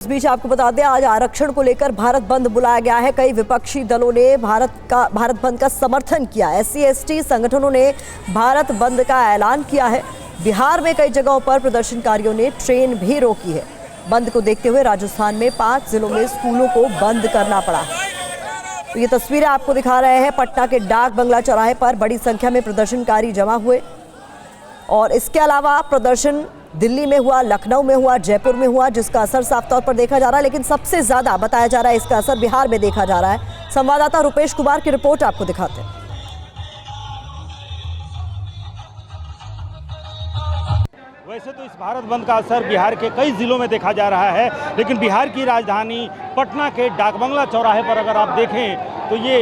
इस बीच आपको बता दें, आज आरक्षण को लेकर भारत बंद बुलाया गया है। कई विपक्षी दलों ने भारत बंद का समर्थन किया। SC/ST संगठनों ने भारत बंद का ऐलान किया है। बिहार में कई जगहों पर प्रदर्शनकारियों ने ट्रेन भी रोकी है। बंद को देखते हुए राजस्थान में 5 जिलों में स्कूलों को बंद करना पड़ा। तो ये तस्वीरें आपको दिखा रहे हैं। पटना के डाक बंगला चौराहे पर बड़ी संख्या में प्रदर्शनकारी जमा हुए और इसके अलावा प्रदर्शन दिल्ली में हुआ, लखनऊ में हुआ, जयपुर में हुआ, जिसका असर साफ तौर पर देखा जा रहा है। लेकिन सबसे ज्यादा बताया जा रहा है इसका असर बिहार में देखा जा रहा है। संवाददाता रुपेश कुमार की रिपोर्ट आपको दिखाते हैं। वैसे तो इस भारत बंद का असर बिहार के कई जिलों में देखा जा रहा है, लेकिन बिहार की राजधानी पटना के डाकबंगला चौराहे पर अगर आप देखें तो ये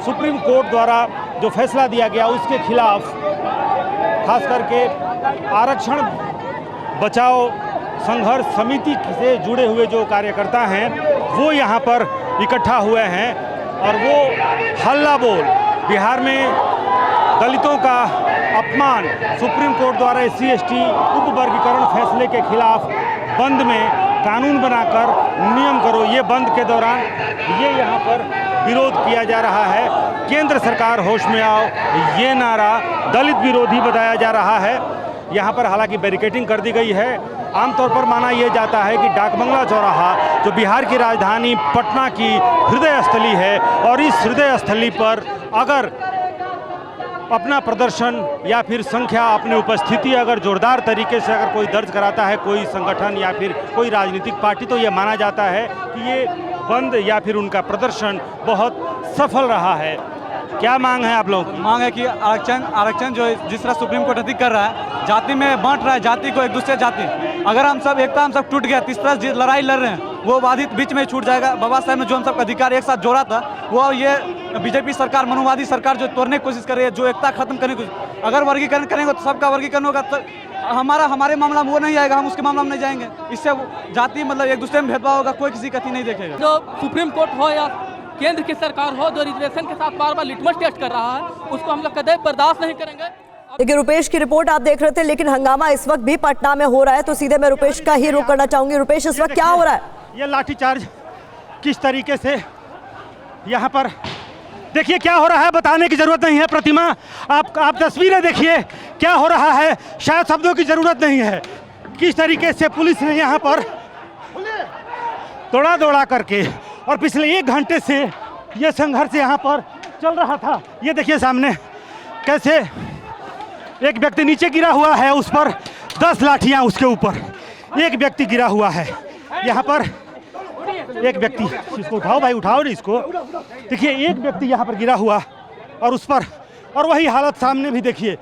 सुप्रीम कोर्ट द्वारा जो फैसला दिया गया उसके खिलाफ खास करके आरक्षण बचाओ संघर्ष समिति से जुड़े हुए जो कार्यकर्ता हैं वो यहाँ पर इकट्ठा हुए हैं और वो हल्ला बोल बिहार में दलितों का अपमान, सुप्रीम कोर्ट द्वारा SC/ST उपवर्गीकरण फैसले के खिलाफ बंद में कानून बनाकर नियम करो, ये बंद के दौरान ये यहाँ पर विरोध किया जा रहा है। केंद्र सरकार होश में आओ, ये नारा दलित विरोधी बताया जा रहा है। यहाँ पर हालांकि बैरिकेडिंग कर दी गई है। आमतौर पर माना यह जाता है कि डाकबंगला चौराहा जो बिहार की राजधानी पटना की हृदय स्थली है और इस हृदय स्थली पर अगर अपना प्रदर्शन या फिर संख्या, अपनी उपस्थिति अगर जोरदार तरीके से अगर कोई दर्ज कराता है कोई संगठन या फिर कोई राजनीतिक पार्टी, तो ये माना जाता है कि ये बंद या फिर उनका प्रदर्शन बहुत सफल रहा है। क्या मांग है आप लोगों की? मांग है कि आरक्षण जो जिस तरह सुप्रीम कोर्ट अधिक कर रहा है, जाति में बांट रहा है, जाति को एक दूसरे जाति, अगर हम सब एकता हम सब टूट गया, तीस तरह लड़ाई लड़ रहे हैं वो बाधित बीच में छूट जाएगा। बाबा साहब ने जो हम सब अधिकार एक साथ जोड़ा था वो ये बीजेपी सरकार, मनुवादी सरकार जो तोड़ने की कोशिश कर रही है, जो एकता खत्म करने की कोशिश, अगर वर्गीकरण करेंगे तो सबका वर्गीकरण होगा तो हमारे मामला में वो नहीं आएगा, हम उसके मामला में नहीं जाएंगे। इससे जाति मतलब एक दूसरे में भेदभाव होगा, कोई किसी का नहीं देखेगा। जो सुप्रीम कोर्ट हो या केंद्र की सरकार हो, जो रिजर्वेशन के साथ बार बार लिटमस टेस्ट कर रहा है, उसको हम लोग कदम बर्दाश्त नहीं करेंगे। देखिए, रुपेश की रिपोर्ट आप देख रहे थे, लेकिन हंगामा इस वक्त भी पटना में हो रहा है, तो सीधे मैं रुपेश का ही रुख करना चाहूंगी। रुपेश, इस वक्त क्या हो रहा है? ये लाठीचार्ज किस तरीके से यहाँ पर देखिए क्या हो रहा है, बताने की जरूरत नहीं है। प्रतिमा, आप तस्वीरें देखिए क्या हो रहा है, शायद शब्दों की जरूरत नहीं है। किस तरीके से पुलिस ने यहाँ पर दौड़ा करके और पिछले 1 घंटे से ये संघर्ष यहाँ पर चल रहा था। ये देखिए सामने कैसे एक व्यक्ति नीचे गिरा हुआ है, उस पर 10 लाठियाँ उसके ऊपर, एक व्यक्ति गिरा हुआ है यहाँ पर। एक व्यक्ति, इसको उठाओ भाई, उठाओ नहीं इसको। देखिए एक व्यक्ति यहाँ पर गिरा हुआ और उस पर, और वही हालत सामने भी देखिए।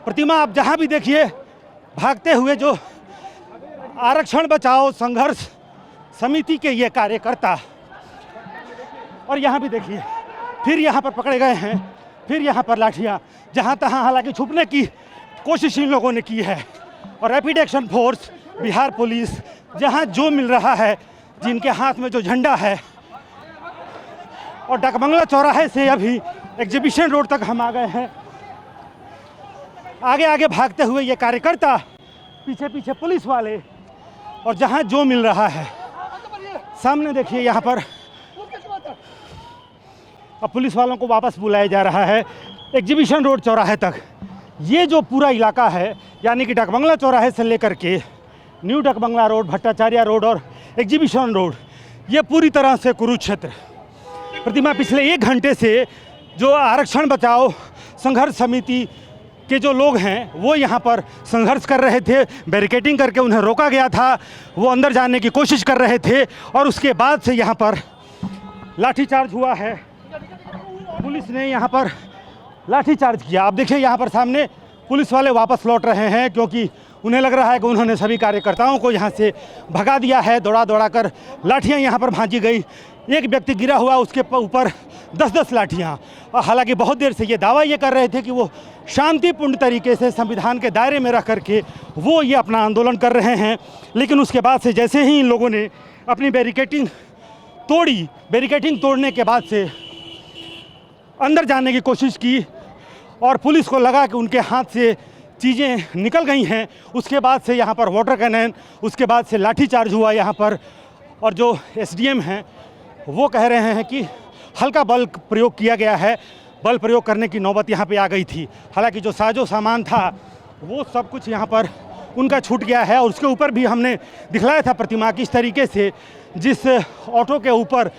प्रतिमा, आप जहाँ भी देखिए भागते हुए जो आरक्षण बचाओ संघर्ष समिति के ये कार्यकर्ता, और यहाँ भी देखिए फिर यहाँ पर पकड़े गए हैं, फिर यहाँ पर लाठियाँ जहाँ तहाँ, हालांकि छुपने की कोशिश इन लोगों ने की है। और rapid action force, Bihar police, जहाँ जो मिल रहा है, जिनके हाथ में जो झंडा है, और डाकबंगला चौराहे से अभी एग्जीबिशन रोड तक हम आ गए हैं। आगे आगे भागते हुए ये कार्यकर्ता, पीछे पीछे पुलिस वाले, और जहाँ जो मिल रहा है। सामने देखिए यहाँ पर अब पुलिस वालों को वापस बुलाया जा रहा है एग्जीबिशन रोड चौराहे तक। ये जो पूरा इलाका है, यानी कि डाकबंगला चौराहे से लेकर के न्यू डाकबंगला रोड, भट्टाचार्य रोड और एग्जीबिशन रोड, ये पूरी तरह से कुरुक्षेत्र। प्रतिमा, पिछले 1 घंटे से जो आरक्षण बचाओ संघर्ष समिति के जो लोग हैं वो यहाँ पर संघर्ष कर रहे थे, बैरिकेडिंग करके उन्हें रोका गया था, वो अंदर जाने की कोशिश कर रहे थे और उसके बाद से यहाँ पर लाठीचार्ज हुआ है। पुलिस ने यहाँ पर लाठीचार्ज किया। आप देखिए यहाँ पर सामने पुलिस वाले वापस लौट रहे हैं, क्योंकि उन्हें लग रहा है कि उन्होंने सभी कार्यकर्ताओं को यहाँ से भगा दिया है। दौड़ा कर लाठियाँ यहाँ पर भांजी गई। एक व्यक्ति गिरा हुआ, उसके ऊपर 10-10 लाठियाँ। और हालांकि बहुत देर से ये दावा ये कर रहे थे कि वो शांतिपूर्ण तरीके से संविधान के दायरे में रह करके वो ये अपना आंदोलन कर रहे हैं, लेकिन उसके बाद से जैसे ही इन लोगों ने अपनी बैरिकेडिंग तोड़ी, बैरिकेडिंग तोड़ने के बाद से अंदर जाने की कोशिश की और पुलिस को लगा कि उनके हाथ से चीज़ें निकल गई हैं। उसके बाद से यहाँ पर वाटर कैनन, उसके बाद से लाठीचार्ज हुआ यहाँ पर और जो एसडीएम हैं वो कह रहे हैं कि हल्का बल प्रयोग किया गया है, बल प्रयोग करने की नौबत यहाँ पे आ गई थी। हालांकि जो साजो सामान था वो सब कुछ यहाँ पर उनका छूट गया है और उसके ऊपर भी हमने दिखलाया था प्रतिमा किस तरीके से जिस ऑटो के ऊपर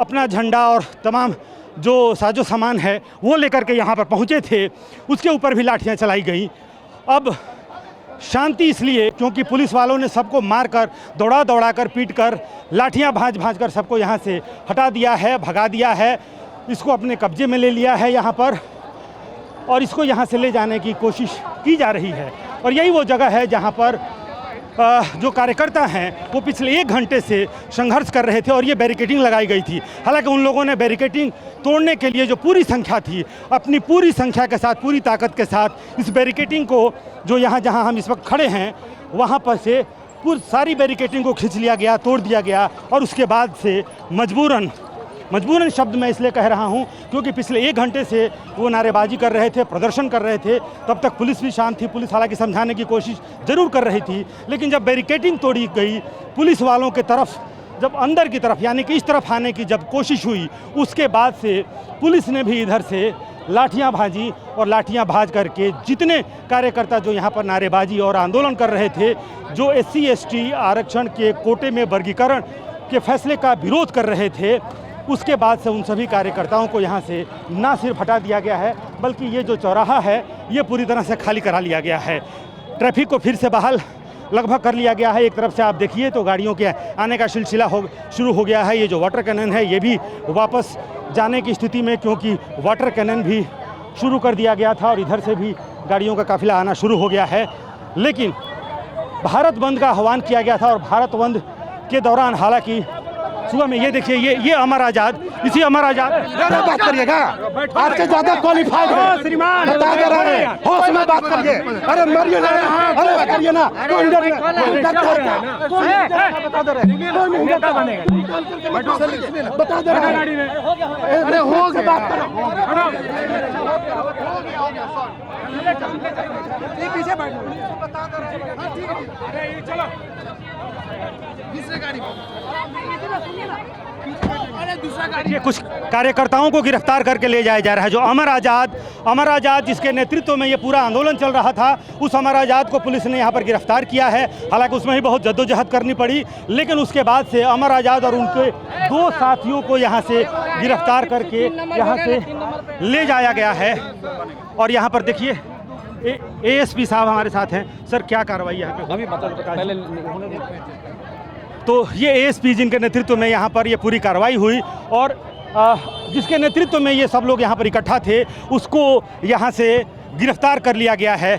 अपना झंडा और तमाम जो साजो सामान है वो लेकर के यहाँ पर पहुँचे थे, उसके ऊपर भी लाठियाँ चलाई गई। अब शांति इसलिए क्योंकि पुलिस वालों ने सबको मारकर दौड़ा कर पीट कर लाठियाँ भांज कर सबको यहाँ से हटा दिया है, भगा दिया है, इसको अपने कब्जे में ले लिया है यहाँ पर और इसको यहाँ से ले जाने की कोशिश की जा रही है। और यही वो जगह है जहाँ पर जो कार्यकर्ता हैं वो पिछले 1 घंटे से संघर्ष कर रहे थे और ये बैरिकेडिंग लगाई गई थी। हालांकि उन लोगों ने बैरिकेडिंग तोड़ने के लिए जो पूरी संख्या थी, अपनी पूरी संख्या के साथ, पूरी ताकत के साथ इस बैरिकेडिंग को जो यहाँ जहाँ हम इस वक्त खड़े हैं वहाँ पर से पूरी सारी बैरिकेडिंग को खींच लिया गया, तोड़ दिया गया और उसके बाद से मजबूरन शब्द मैं इसलिए कह रहा हूं क्योंकि पिछले 1 घंटे से वो नारेबाजी कर रहे थे, प्रदर्शन कर रहे थे, तब तक पुलिस भी शांत थी। पुलिस हालांकि समझाने की कोशिश ज़रूर कर रही थी, लेकिन जब बैरिकेडिंग तोड़ी गई, पुलिस वालों के तरफ जब अंदर की तरफ यानी कि इस तरफ आने की जब कोशिश हुई, उसके बाद से पुलिस ने भी इधर से लाठियाँ भाजी और लाठियाँ भाज करके जितने कार्यकर्ता जो यहाँ पर नारेबाजी और आंदोलन कर रहे थे, जो SC/ST आरक्षण के कोटे में वर्गीकरण के फैसले का विरोध कर रहे थे, उसके बाद से उन सभी कार्यकर्ताओं को यहाँ से ना सिर्फ हटा दिया गया है बल्कि ये जो चौराहा है ये पूरी तरह से खाली करा लिया गया है। ट्रैफिक को फिर से बहाल लगभग कर लिया गया है। एक तरफ से आप देखिए तो गाड़ियों के आने का सिलसिला शुरू हो गया है। ये जो वाटर कैनन है ये भी वापस जाने की स्थिति में, क्योंकि वाटर कैनन भी शुरू कर दिया गया था और इधर से भी गाड़ियों का काफिला आना शुरू हो गया है। लेकिन भारत बंद का आह्वान किया गया था और भारत बंद के दौरान हालांकि सुबह में ये देखिए ये अमर आज़ाद, इसी अमर आज़ाद बात करिएगा, आपसे ज्यादा क्वालिफाइड है श्रीमान, बता दे रहे हैं, होश में बात करिए। अरे मरिए ना, अरे करिए ना, कौन डर बता दे रहे, बता दे रहे, अरे होश में बात करो। पीछे बैठ बता दे रहे, चलो दूसरे गाड़ी ये कुछ कार्यकर्ताओं को गिरफ्तार करके ले जाया जा रहा है। जो अमर आज़ाद जिसके नेतृत्व में ये पूरा आंदोलन चल रहा था, उस अमर आज़ाद को पुलिस ने यहाँ पर गिरफ्तार किया है। हालांकि उसमें भी बहुत जद्दोजहद करनी पड़ी, लेकिन उसके बाद से अमर आज़ाद और उनके 2 साथियों को यहाँ से गिरफ्तार करके यहाँ से ले जाया गया है। और यहाँ पर देखिए ASP साहब हमारे साथ हैं। सर, क्या कार्रवाई यहाँ पे अभी बता। तो ये ASP जिनके नेतृत्व में यहाँ पर ये पूरी कार्रवाई हुई और जिसके नेतृत्व में ये सब लोग यहाँ पर इकट्ठा थे उसको यहाँ से गिरफ्तार कर लिया गया है।